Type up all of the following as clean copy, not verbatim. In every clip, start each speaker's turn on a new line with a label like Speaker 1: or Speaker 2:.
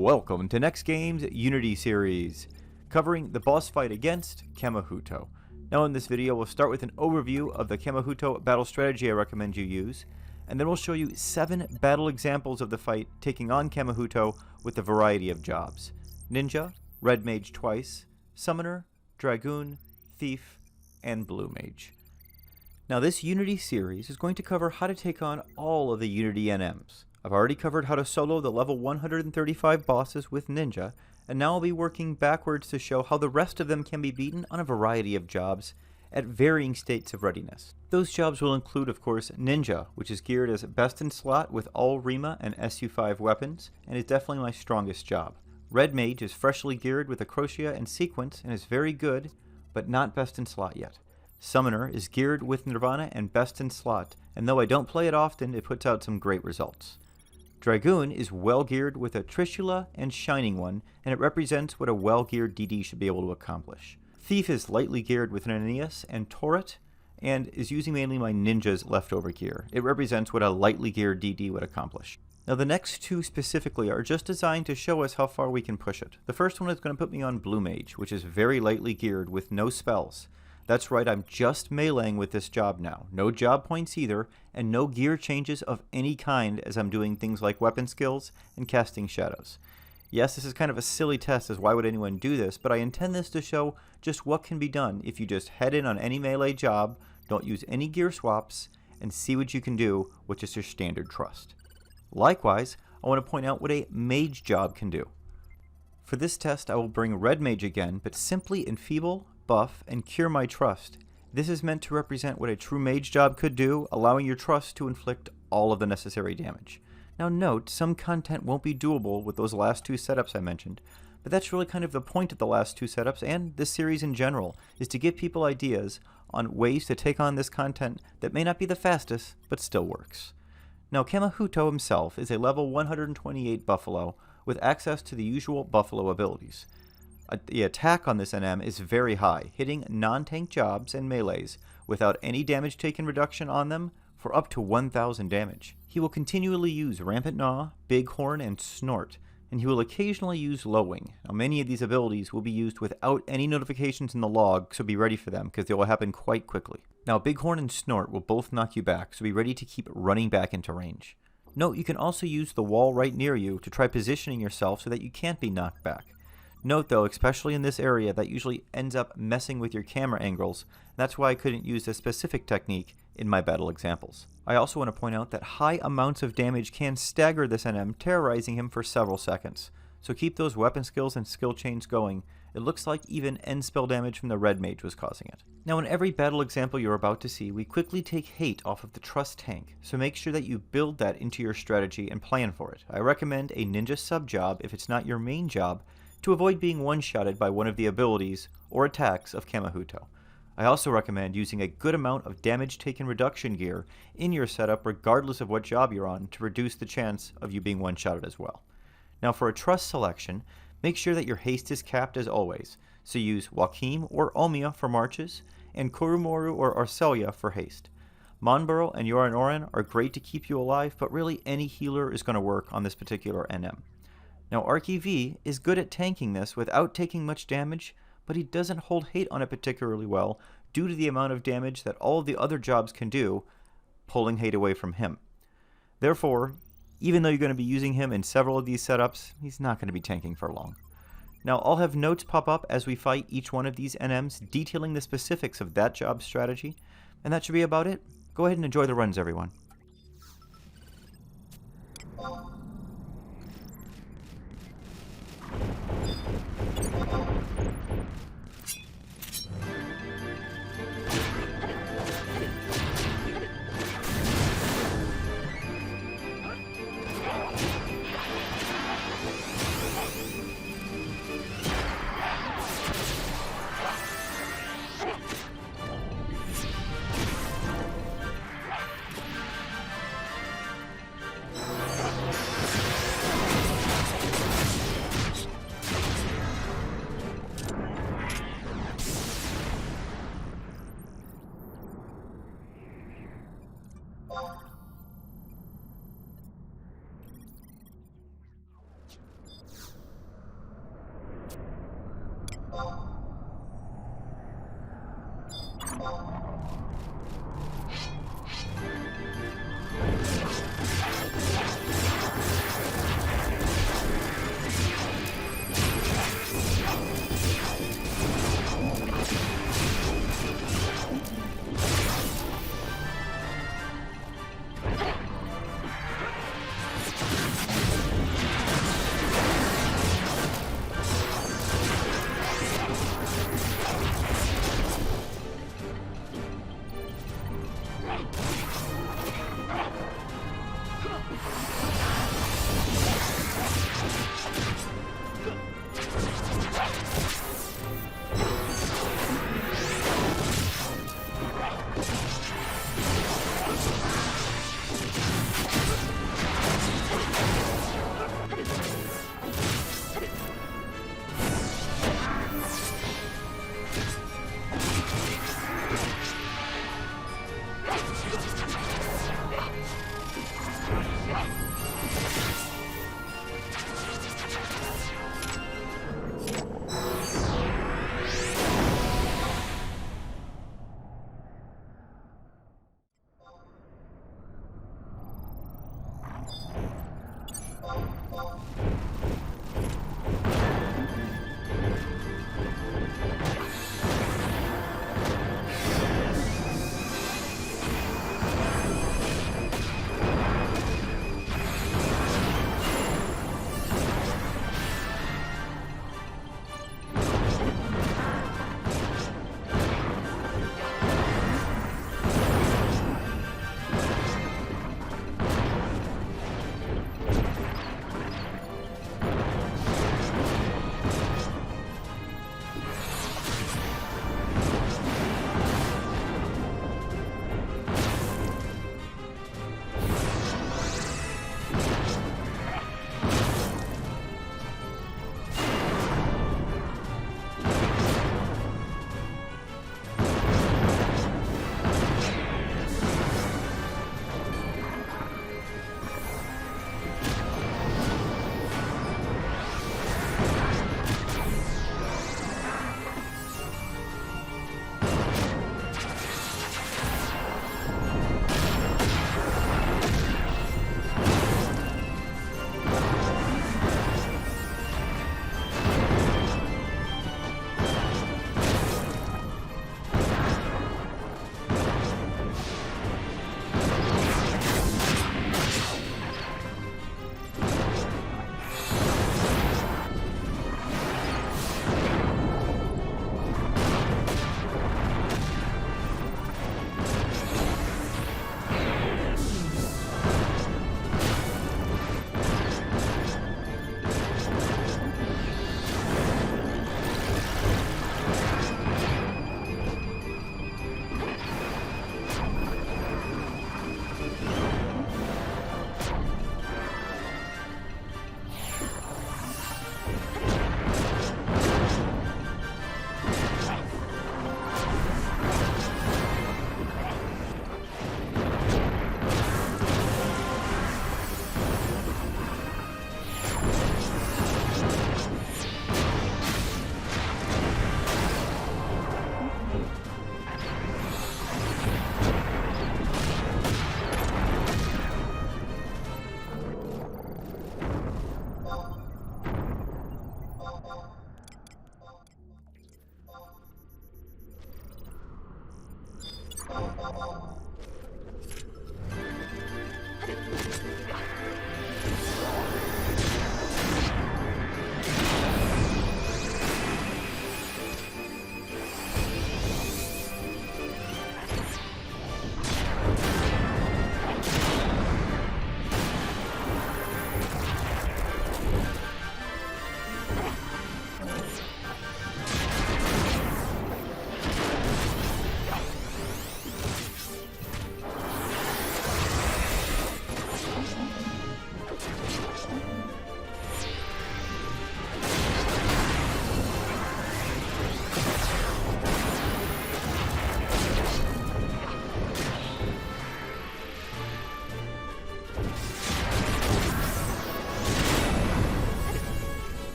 Speaker 1: Welcome to NEXTGames Unity series, covering the boss fight against Camaheuto. Now in this video we'll start with an overview of the Camaheuto battle strategy I recommend you use, and then we'll show you 7 battle examples of the fight taking on Camaheuto with a variety of jobs: Ninja, Red Mage twice, Summoner, Dragoon, Thief, and Blue Mage. Now this Unity series is going to cover how to take on all of the Unity NMs. I've already covered how to solo the level 135 bosses with Ninja, and now I'll be working backwards to show how the rest of them can be beaten on a variety of jobs at varying states of readiness. Those jobs will include, of course, Ninja, which is geared as best in slot with all Rima and SU5 weapons, and is definitely my strongest job. Red Mage is freshly geared with Acrocia and Sequence, and is very good, but not best in slot yet. Summoner is geared with Nirvana and best in slot, and though I don't play it often, it puts out some great results. Dragoon is well geared with a Trishula and Shining One, and it represents what a well geared DD should be able to accomplish. Thief is lightly geared with an Aeneas and Turret, and is using mainly my Ninja's leftover gear. It represents what a lightly geared DD would accomplish. Now the next two specifically are just designed to show us how far we can push it. The first one is going to put me on Blue Mage, which is very lightly geared with no spells. That's right, I'm just meleeing with this job now. No job points either, and no gear changes of any kind as I'm doing things like weapon skills and casting shadows. Yes, this is kind of a silly test as why would anyone do this, but I intend this to show just what can be done if you just head in on any melee job, don't use any gear swaps, and see what you can do with just your standard trust. Likewise, I want to point out what a mage job can do. For this test I will bring Red Mage again, but simply enfeeble, buff, and cure my trust. This is meant to represent what a true mage job could do, allowing your trust to inflict all of the necessary damage. Now note, some content won't be doable with those last two setups I mentioned, but that's really kind of the point of the last two setups and this series in general, is to give people ideas on ways to take on this content that may not be the fastest, but still works. Now Camaheuto himself is a level 128 Buffalo with access to the usual Buffalo abilities. The attack on this NM is very high, hitting non-tank jobs and melees without any damage taken reduction on them for up to 1000 damage. He will continually use Rampant Gnaw, Bighorn, and Snort, and he will occasionally use Low Wing. Now many of these abilities will be used without any notifications in the log, so be ready for them because they will happen quite quickly. Now Bighorn and Snort will both knock you back, so be ready to keep running back into range. Note you can also use the wall right near you to try positioning yourself so that you can't be knocked back. Note though, especially in this area, that usually ends up messing with your camera angles, and that's why I couldn't use this specific technique in my battle examples. I also want to point out that high amounts of damage can stagger this NM, terrorizing him for several seconds. So keep those weapon skills and skill chains going. It looks like even end spell damage from the Red Mage was causing it. Now in every battle example you're about to see, we quickly take hate off of the trust tank, so make sure that you build that into your strategy and plan for it. I recommend a ninja sub job if it's not your main job, to avoid being one-shotted by one of the abilities or attacks of Camaheuto. I also recommend using a good amount of damage taken reduction gear in your setup regardless of what job you're on to reduce the chance of you being one-shotted as well. Now for a trust selection, make sure that your haste is capped as always, so use Joachim or Omia for marches, and Kurumoru or Arcelia for haste. Monburo and Yoranoran are great to keep you alive, but really any healer is going to work on this particular NM. Now Arky is good at tanking this without taking much damage, but he doesn't hold hate on it particularly well due to the amount of damage that all of the other jobs can do, pulling hate away from him. Therefore, even though you're going to be using him in several of these setups, he's not going to be tanking for long. Now I'll have notes pop up as we fight each one of these NMs detailing the specifics of that job strategy, and that should be about it. Go ahead and enjoy the runs, everyone.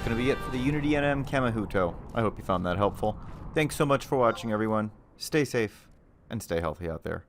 Speaker 1: going to be it for the Unity NM Camaheuto. I hope you found that helpful. Thanks so much for watching, everyone. Stay safe and stay healthy out there.